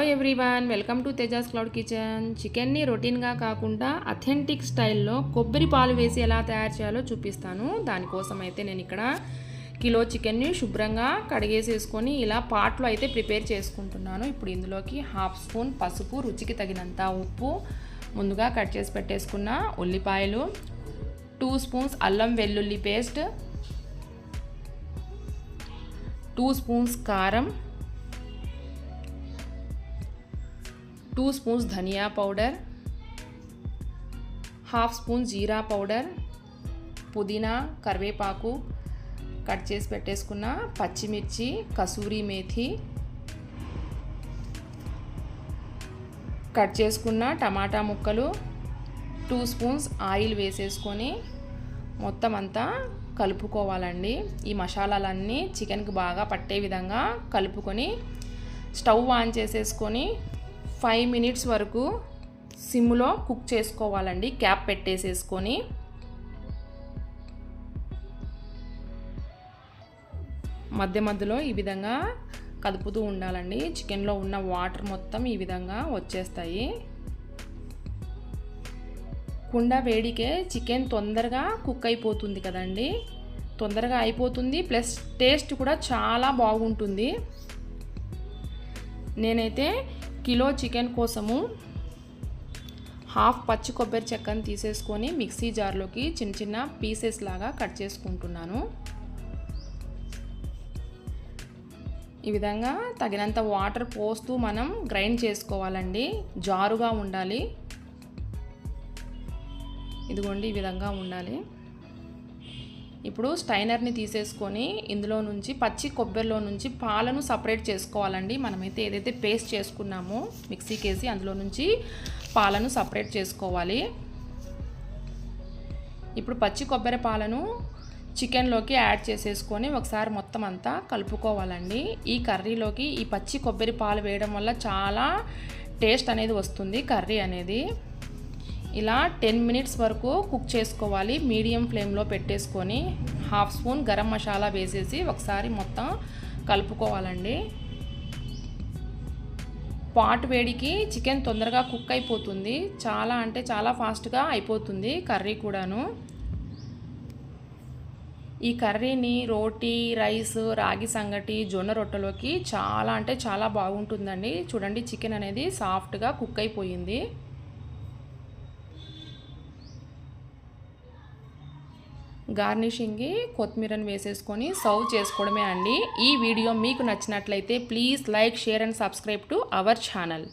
Hi everyone, welcome to Tejas cloud kitchen. చికెన్ని రొటీన్గా కాకుండా అథెంటిక్ స్టైల్లో కొబ్బరి పాలు వేసి ఎలా తయారు చేయాలో చూపిస్తాను. దానికోసం అయితే నేను ఇక్కడ కిలో చికెన్ని శుభ్రంగా కడిగేసేసుకొని ఇలా పాట్లో అయితే ప్రిపేర్ చేసుకుంటున్నాను. ఇప్పుడు ఇందులోకి 1/2 స్పూన్ పసుపు, రుచికి తగినంత ఉప్పు, ముందుగా కట్ చేసి పెట్టేసుకున్న ఉల్లిపాయలు, 2 స్పూన్స్ అల్లం వెల్లుల్లి పేస్ట్, 2 స్పూన్స్ కారం, 2 స్పూన్స్ ధనియా పౌడర్, 1/2 స్పూన్ జీరా పౌడర్, పుదీనా, కరివేపాకు, కట్ చేసి పెట్టేసుకున్న పచ్చిమిర్చి, కసూరి మేథి, కట్ చేసుకున్న టమాటా ముక్కలు, 2 స్పూన్స్ ఆయిల్ వేసేసుకొని మొత్తం అంతా కలుపుకోవాలండి. ఈ మసాలాలన్నీ చికెన్కి బాగా పట్టే విధంగా కలుపుకొని స్టవ్ ఆన్ చేసేసుకొని 5 మినిట్స్ వరకు సిమ్లో కుక్ చేసుకోవాలండి. క్యాప్ పెట్టేసేసుకొని మధ్య మధ్యలో ఈ విధంగా కదుపుతూ ఉండాలండి. చికెన్లో ఉన్న వాటర్ మొత్తం ఈ విధంగా వచ్చేస్తాయి. కుండ వేడికే చికెన్ తొందరగా కుక్ అయిపోతుంది కదండి, తొందరగా అయిపోతుంది, ప్లస్ టేస్ట్ కూడా చాలా బాగుంటుంది. నేనైతే కిలో చికెన్ కోసము 1/2 పచ్చి కొబ్బరి చెక్కను తీసేసుకొని మిక్సీ జార్లోకి చిన్న చిన్న పీసెస్ లాగా కట్ చేసుకుంటున్నాను. ఈ విధంగా తగినంత వాటర్ పోస్తూ మనం గ్రైండ్ చేసుకోవాలండి. జారుగా ఉండాలి. ఇదిగోండి, ఈ విధంగా ఉండాలి. ఇప్పుడు స్టైనర్ని తీసేసుకొని ఇందులో నుంచి పచ్చి కొబ్బరిలో నుంచి పాలను సపరేట్ చేసుకోవాలండి. మనమైతే ఏదైతే పేస్ట్ చేసుకున్నామో మిక్సీకి వేసి అందులో నుంచి పాలను సపరేట్ చేసుకోవాలి. ఇప్పుడు పచ్చి కొబ్బరి పాలను చికెన్లోకి యాడ్ చేసేసుకొని ఒకసారి మొత్తం అంతా కలుపుకోవాలండి. ఈ కర్రీలోకి ఈ పచ్చి కొబ్బరి పాలు వేయడం వల్ల చాలా టేస్ట్ అనేది వస్తుంది కర్రీ అనేది. ఇలా 10 మినిట్స్ వరకు కుక్ చేసుకోవాలి. మీడియం ఫ్లేమ్లో పెట్టేసుకొని 1/2 స్పూన్ గరం మసాలా వేసేసి ఒకసారి మొత్తం కలుపుకోవాలండి. పాట్ వేడికి చికెన్ తొందరగా కుక్ అయిపోతుంది. చాలా అంటే చాలా ఫాస్ట్గా అయిపోతుంది కర్రీ కూడాను. ఈ కర్రీని రోటీ, రైస్, రాగి సంగటి, జొన్న రొట్టెలోకి చాలా అంటే చాలా బాగుంటుందండి. చూడండి, చికెన్ అనేది సాఫ్ట్గా కుక్ అయిపోయింది. గార్నిషింగ్కి కొత్తిమీరని వేసేసుకొని సర్వ్ చేసుకోవడమే అండి. ఈ వీడియో మీకు నచ్చినట్లయితే please like, share and subscribe to our channel.